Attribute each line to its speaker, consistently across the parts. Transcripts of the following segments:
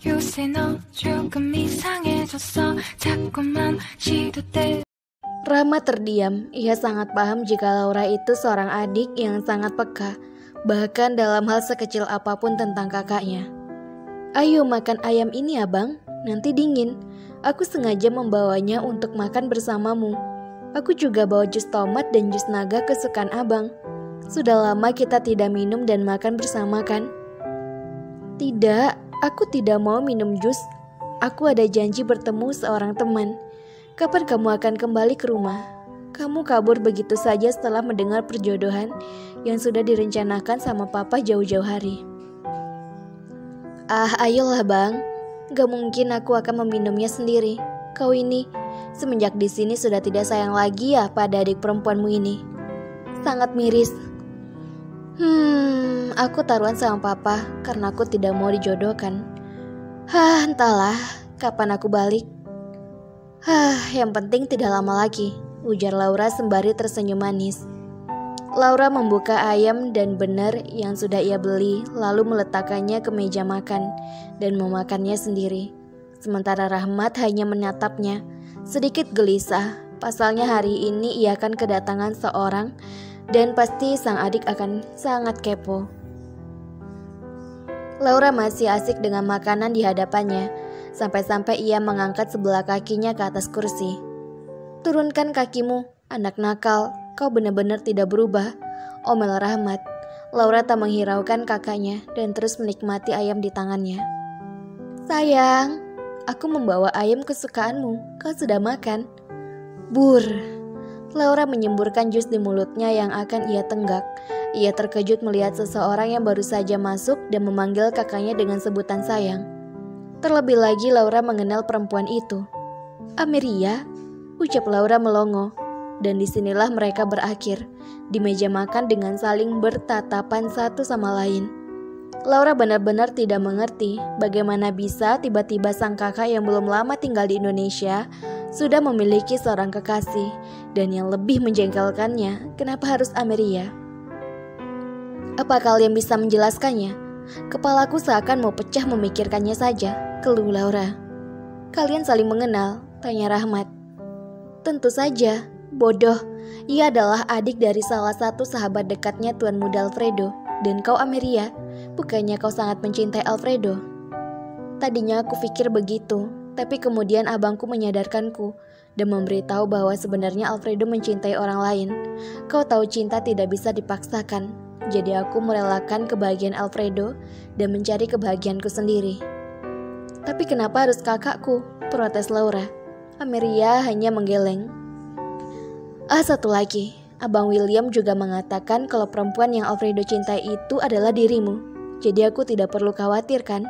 Speaker 1: 요새 너 조금 이상해졌어 자꾸만 시도돼.
Speaker 2: Rama terdiam. Ia sangat paham jika Laura itu seorang adik yang sangat peka, bahkan dalam hal sekecil apapun tentang kakaknya. Ayo makan ayam ini abang, nanti dingin. Aku sengaja membawanya untuk makan bersamamu. Aku juga bawa jus tomat dan jus naga kesukaan abang. Sudah lama kita tidak minum dan makan bersama kan? Tidak, aku tidak mau minum jus. Aku ada janji bertemu seorang teman. Kapan kamu akan kembali ke rumah? Kamu kabur begitu saja setelah mendengar perjodohan yang sudah direncanakan sama papa jauh-jauh hari. Ah, ayolah bang. Gak mungkin aku akan meminumnya sendiri. Kau ini, semenjak di sini sudah tidak sayang lagi ya pada adik perempuanmu ini. Sangat miris. Aku taruhan sama papa karena aku tidak mau dijodohkan. Entahlah, kapan aku balik? Yang penting tidak lama lagi, ujar Laura sembari tersenyum manis. Laura membuka ayam dan benar yang sudah ia beli, lalu meletakkannya ke meja makan dan memakannya sendiri. Sementara Rahmat hanya menatapnya, sedikit gelisah. Pasalnya hari ini ia akan kedatangan seorang dan pasti sang adik akan sangat kepo. Laura masih asik dengan makanan di hadapannya, sampai-sampai ia mengangkat sebelah kakinya ke atas kursi. Turunkan kakimu, anak nakal, kau benar-benar tidak berubah, omel Rahmat. Laura tak menghiraukan kakaknya dan terus menikmati ayam di tangannya. Sayang, aku membawa ayam kesukaanmu, kau sudah makan? Bur. Laura menyemburkan jus di mulutnya yang akan ia tenggak. Ia terkejut melihat seseorang yang baru saja masuk dan memanggil kakaknya dengan sebutan sayang. Terlebih lagi Laura mengenal perempuan itu. Ameria, ucap Laura melongo. Dan disinilah mereka berakhir, di meja makan dengan saling bertatapan satu sama lain. Laura benar-benar tidak mengerti bagaimana bisa tiba-tiba sang kakak yang belum lama tinggal di Indonesia sudah memiliki seorang kekasih. Dan yang lebih menjengkelkannya, kenapa harus Ameria? Apa kalian bisa menjelaskannya? Kepalaku seakan mau pecah memikirkannya saja, keluh Laura. Kalian saling mengenal, tanya Rahmat. Tentu saja, bodoh. Ia adalah adik dari salah satu sahabat dekatnya Tuan Muda Alfredo. Dan kau Ameria, bukannya kau sangat mencintai Alfredo? Tadinya aku pikir begitu, tapi kemudian abangku menyadarkanku dan memberitahu bahwa sebenarnya Alfredo mencintai orang lain. Kau tahu cinta tidak bisa dipaksakan. Jadi aku merelakan kebahagiaan Alfredo dan mencari kebahagiaanku sendiri. Tapi kenapa harus kakakku? Protes Laura. Ameria hanya menggeleng. Satu lagi, Abang William juga mengatakan kalau perempuan yang Alfredo cintai itu adalah dirimu. Jadi aku tidak perlu khawatir kan?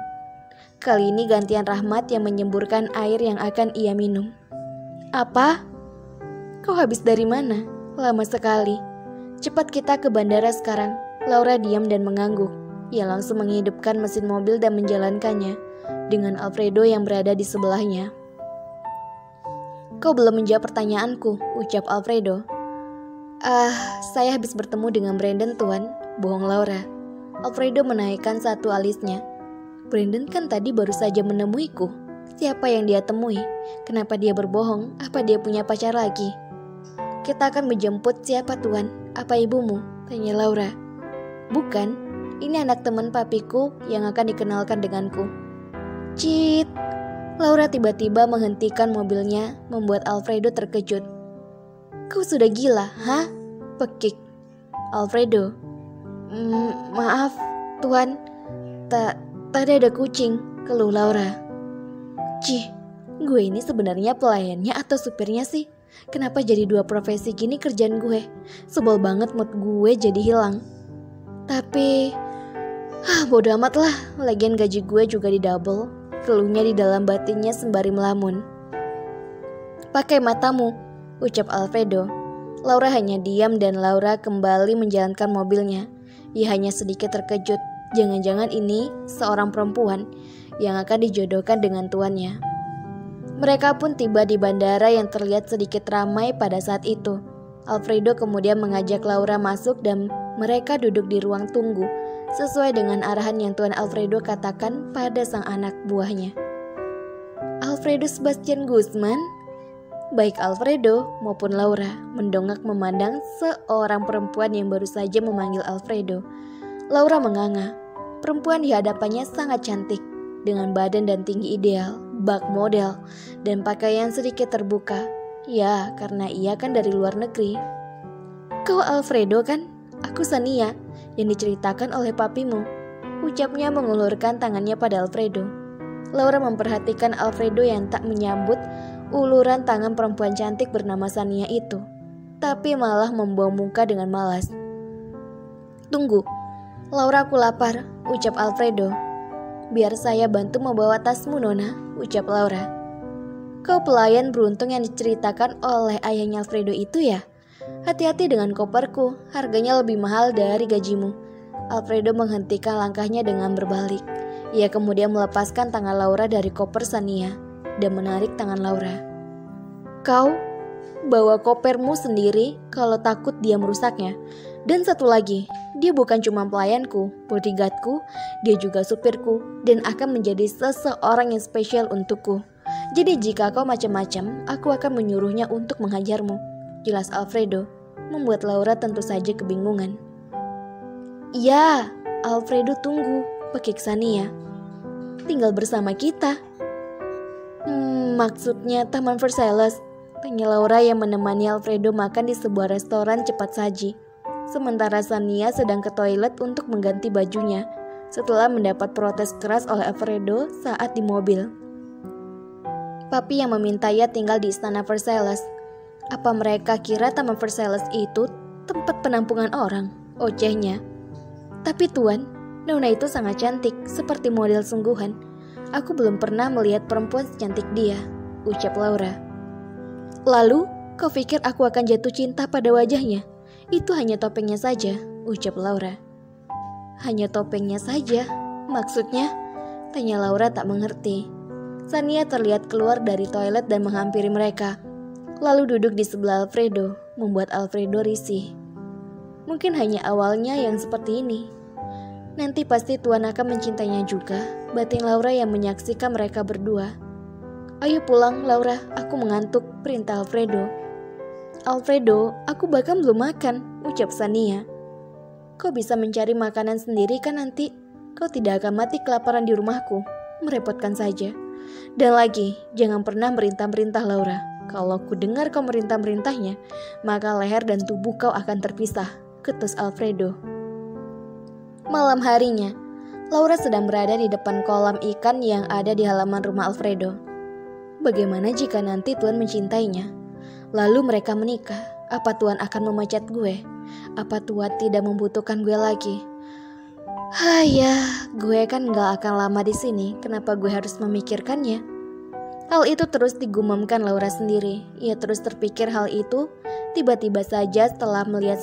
Speaker 2: Kali ini gantian Rahmat yang menyemburkan air yang akan ia minum. Apa? Kau habis dari mana? Lama sekali. Cepat kita ke bandara sekarang. Laura diam dan mengangguk. Ia langsung menghidupkan mesin mobil dan menjalankannya dengan Alfredo yang berada di sebelahnya. Kau belum menjawab pertanyaanku, ucap Alfredo. Saya habis bertemu dengan Brandon tuan, bohong Laura. Alfredo menaikkan satu alisnya. Brandon kan tadi baru saja menemuiku. Siapa yang dia temui? Kenapa dia berbohong? Apa dia punya pacar lagi? Kita akan menjemput siapa tuan? Apa ibumu? Tanya Laura. Bukan, ini anak teman papiku yang akan dikenalkan denganku. Cit. Laura tiba-tiba menghentikan mobilnya, membuat Alfredo terkejut. Kau sudah gila, hah? Pekik Alfredo. Maaf, tuan. Tadi ada kucing, keluh Laura. Cih, gue ini sebenarnya pelayannya atau supirnya sih? Kenapa jadi dua profesi gini kerjaan gue? Sebel banget mood gue jadi hilang. Tapi, bodo amat lah, lagian gaji gue juga didouble. Keluhnya di dalam batinnya sembari melamun. Pakai matamu, ucap Alfredo. Laura hanya diam dan Laura kembali menjalankan mobilnya. Ia hanya sedikit terkejut. Jangan-jangan ini seorang perempuan yang akan dijodohkan dengan tuannya. Mereka pun tiba di bandara yang terlihat sedikit ramai pada saat itu. Alfredo kemudian mengajak Laura masuk dan mereka duduk di ruang tunggu sesuai dengan arahan yang Tuan Alfredo katakan pada sang anak buahnya. Alfredo Sebastian Guzman? Baik Alfredo maupun Laura mendongak memandang seorang perempuan yang baru saja memanggil Alfredo. Laura menganga. Perempuan di hadapannya sangat cantik, dengan badan dan tinggi ideal, bak model, dan pakaian sedikit terbuka. Ya, karena ia kan dari luar negeri. Kau Alfredo kan? Aku Sania, yang diceritakan oleh papimu. Ucapnya mengulurkan tangannya pada Alfredo. Laura memperhatikan Alfredo yang tak menyambut uluran tangan perempuan cantik bernama Sania itu, tapi malah membawa muka dengan malas. Tunggu, Laura, aku lapar, ucap Alfredo. Biar saya bantu membawa tasmu, Nona, ucap Laura. Kau pelayan beruntung yang diceritakan oleh ayahnya Alfredo itu ya? Hati-hati dengan koperku, harganya lebih mahal dari gajimu. Alfredo menghentikan langkahnya dengan berbalik. Ia kemudian melepaskan tangan Laura dari koper Sania dan menarik tangan Laura. Kau bawa kopermu sendiri kalau takut dia merusaknya. Dan satu lagi, dia bukan cuma pelayanku, bodyguardku, dia juga supirku dan akan menjadi seseorang yang spesial untukku. Jadi jika kau macam-macam, aku akan menyuruhnya untuk menghajarmu, jelas Alfredo, membuat Laura tentu saja kebingungan. Ya, Alfredo tunggu, pekik Sania. Tinggal bersama kita. Maksudnya Taman Versailles, tanya Laura yang menemani Alfredo makan di sebuah restoran cepat saji. Sementara Sania sedang ke toilet untuk mengganti bajunya setelah mendapat protes keras oleh Alfredo saat di mobil. Papi yang meminta ia tinggal di Istana Versailles. Apa mereka kira Taman Versailles itu tempat penampungan orang? Ocehnya. Tapi Tuan, Nona itu sangat cantik, seperti model sungguhan. Aku belum pernah melihat perempuan secantik dia, ucap Laura. Lalu, kau pikir aku akan jatuh cinta pada wajahnya? Itu hanya topengnya saja, ucap Laura. Hanya topengnya saja? Maksudnya? Tanya Laura tak mengerti. Sania terlihat keluar dari toilet dan menghampiri mereka, lalu duduk di sebelah Alfredo, membuat Alfredo risih. Mungkin hanya awalnya yang seperti ini. Nanti pasti Tuan akan mencintainya juga, batin Laura yang menyaksikan mereka berdua. Ayo pulang Laura, aku mengantuk, perintah Alfredo. Alfredo, aku bahkan belum makan, ucap Sania. Kau bisa mencari makanan sendiri kan nanti? Kau tidak akan mati kelaparan di rumahku, merepotkan saja. Dan lagi, jangan pernah merintah-merintah Laura. Kalau ku dengar kau merintah-merintahnya, maka leher dan tubuh kau akan terpisah, ketus Alfredo. Malam harinya, Laura sedang berada di depan kolam ikan yang ada di halaman rumah Alfredo. Bagaimana jika nanti Tuan mencintainya? Lalu mereka menikah, apa Tuan akan memecat gue? Apa Tuan tidak membutuhkan gue lagi? Gue kan gak akan lama di sini, kenapa gue harus memikirkannya? Hal itu terus digumamkan Laura sendiri. Ia terus terpikir hal itu. Tiba-tiba saja setelah melihat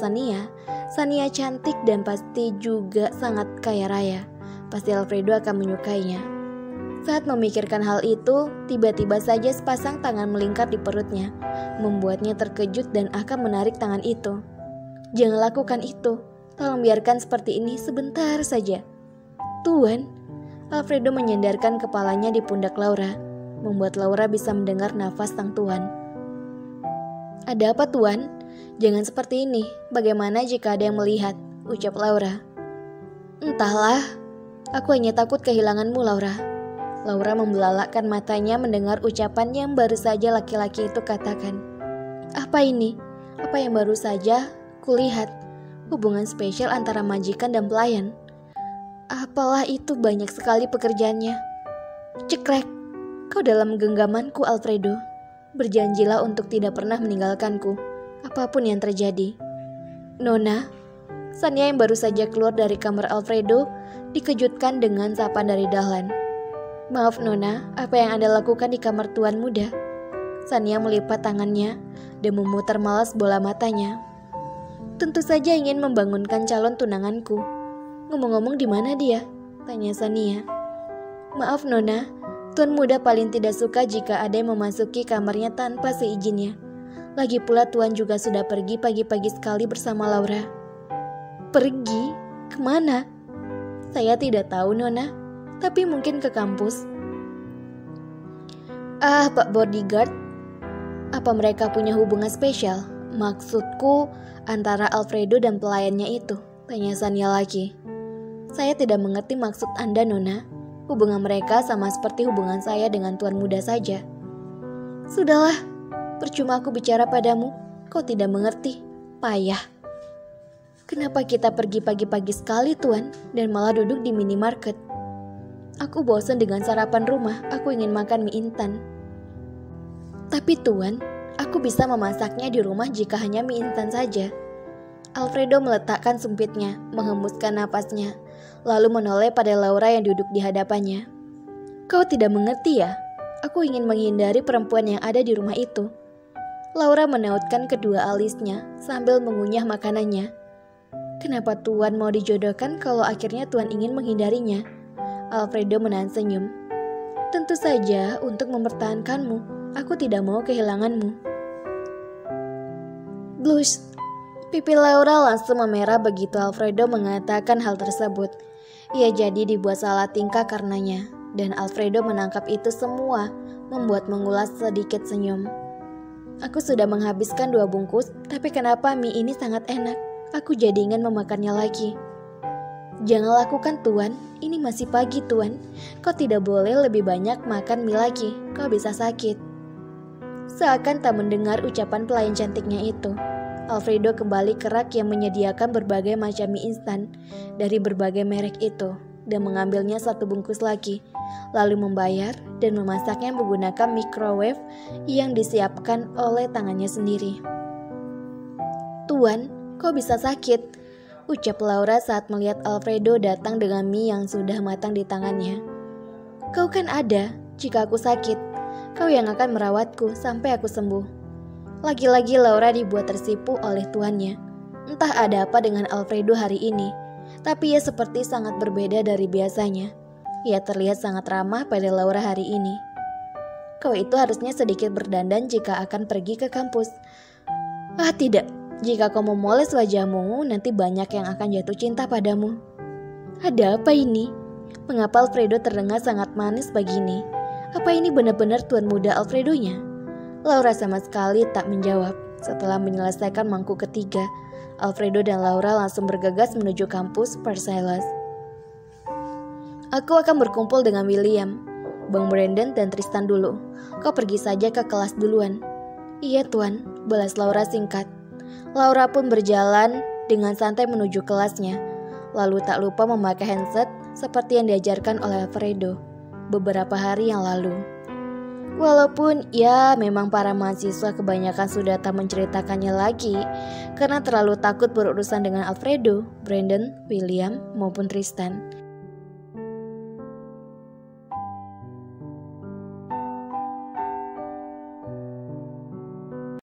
Speaker 2: Sania cantik dan pasti juga sangat kaya raya. Pasti Alfredo akan menyukainya. Saat memikirkan hal itu, tiba-tiba saja sepasang tangan melingkar di perutnya, membuatnya terkejut dan akan menarik tangan itu. Jangan lakukan itu. Tolong biarkan seperti ini sebentar saja. Tuan, Alfredo menyandarkan kepalanya di pundak Laura, membuat Laura bisa mendengar nafas sang tuan. Ada apa Tuan? Jangan seperti ini, bagaimana jika ada yang melihat? Ucap Laura. Entahlah, aku hanya takut kehilanganmu Laura. Laura membelalakkan matanya mendengar ucapan yang baru saja laki-laki itu katakan. Apa ini? Apa yang baru saja kulihat? Hubungan spesial antara majikan dan pelayan. Apalah itu, banyak sekali pekerjaannya. Cekrek. Kau dalam genggamanku Alfredo. Berjanjilah untuk tidak pernah meninggalkanku, apapun yang terjadi. Nona, Sania yang baru saja keluar dari kamar Alfredo dikejutkan dengan sapaan dari Dahlan. Maaf Nona, apa yang Anda lakukan di kamar Tuan Muda? Sania melipat tangannya dan memutar malas bola matanya. Tentu saja ingin membangunkan calon tunanganku. Ngomong-ngomong di mana dia? Tanya Sania. Maaf Nona, Tuan Muda paling tidak suka jika ada yang memasuki kamarnya tanpa seizinnya. Lagi pula Tuan juga sudah pergi pagi-pagi sekali bersama Laura. Pergi? Kemana? Saya tidak tahu, Nona. Tapi mungkin ke kampus. Ah, Pak Bodyguard. Apa mereka punya hubungan spesial? Maksudku antara Alfredo dan pelayannya itu. Tanya Sania lagi. Saya tidak mengerti maksud Anda, Nona. Hubungan mereka sama seperti hubungan saya dengan tuan muda saja. Sudahlah, percuma aku bicara padamu. Kau tidak mengerti. Payah. Kenapa kita pergi pagi-pagi sekali, Tuan, dan malah duduk di minimarket? Aku bosan dengan sarapan rumah. Aku ingin makan mie instan. Tapi Tuan, aku bisa memasaknya di rumah jika hanya mie instan saja. Alfredo meletakkan sumpitnya, menghembuskan napasnya, lalu menoleh pada Laura yang duduk di hadapannya. Kau tidak mengerti ya? Aku ingin menghindari perempuan yang ada di rumah itu. Laura menautkan kedua alisnya sambil mengunyah makanannya. Kenapa Tuan mau dijodohkan kalau akhirnya Tuan ingin menghindarinya? Alfredo menahan senyum. Tentu saja untuk mempertahankanmu. Aku tidak mau kehilanganmu. Blush. Pipi Laura langsung memerah begitu Alfredo mengatakan hal tersebut. Ia jadi dibuat salah tingkah karenanya. Dan Alfredo menangkap itu semua, membuat mengulas sedikit senyum. Aku sudah menghabiskan 2 bungkus, tapi kenapa mie ini sangat enak? Aku jadi ingin memakannya lagi. Jangan lakukan, Tuan. Ini masih pagi, Tuan. Kau tidak boleh lebih banyak makan mie lagi. Kau bisa sakit. Seakan tak mendengar ucapan pelayan cantiknya itu, Alfredo kembali ke rak yang menyediakan berbagai macam mie instan dari berbagai merek itu dan mengambilnya 1 bungkus lagi, lalu membayar dan memasaknya menggunakan microwave yang disiapkan oleh tangannya sendiri. Tuan, kau bisa sakit, ucap Laura saat melihat Alfredo datang dengan mie yang sudah matang di tangannya. Kau kan ada, jika aku sakit. Kau yang akan merawatku sampai aku sembuh. Lagi-lagi Laura dibuat tersipu oleh tuannya. Entah ada apa dengan Alfredo hari ini, tapi ia seperti sangat berbeda dari biasanya. Ia terlihat sangat ramah pada Laura hari ini. Kau itu harusnya sedikit berdandan jika akan pergi ke kampus. Ah tidak, jika kau memoles wajahmu, nanti banyak yang akan jatuh cinta padamu. Ada apa ini? Mengapa Alfredo terdengar sangat manis begini? Apa ini benar-benar tuan muda Alfredonya? Laura sama sekali tak menjawab. Setelah menyelesaikan mangkuk ketiga, Alfredo dan Laura langsung bergegas menuju kampus Versailles. Aku akan berkumpul dengan William, Bang Brandon dan Tristan dulu. Kau pergi saja ke kelas duluan. Iya Tuan, balas Laura singkat. Laura pun berjalan dengan santai menuju kelasnya, lalu tak lupa memakai handset seperti yang diajarkan oleh Alfredo beberapa hari yang lalu. Walaupun ya memang para mahasiswa kebanyakan sudah tak menceritakannya lagi karena terlalu takut berurusan dengan Alfredo, Brandon, William maupun Tristan.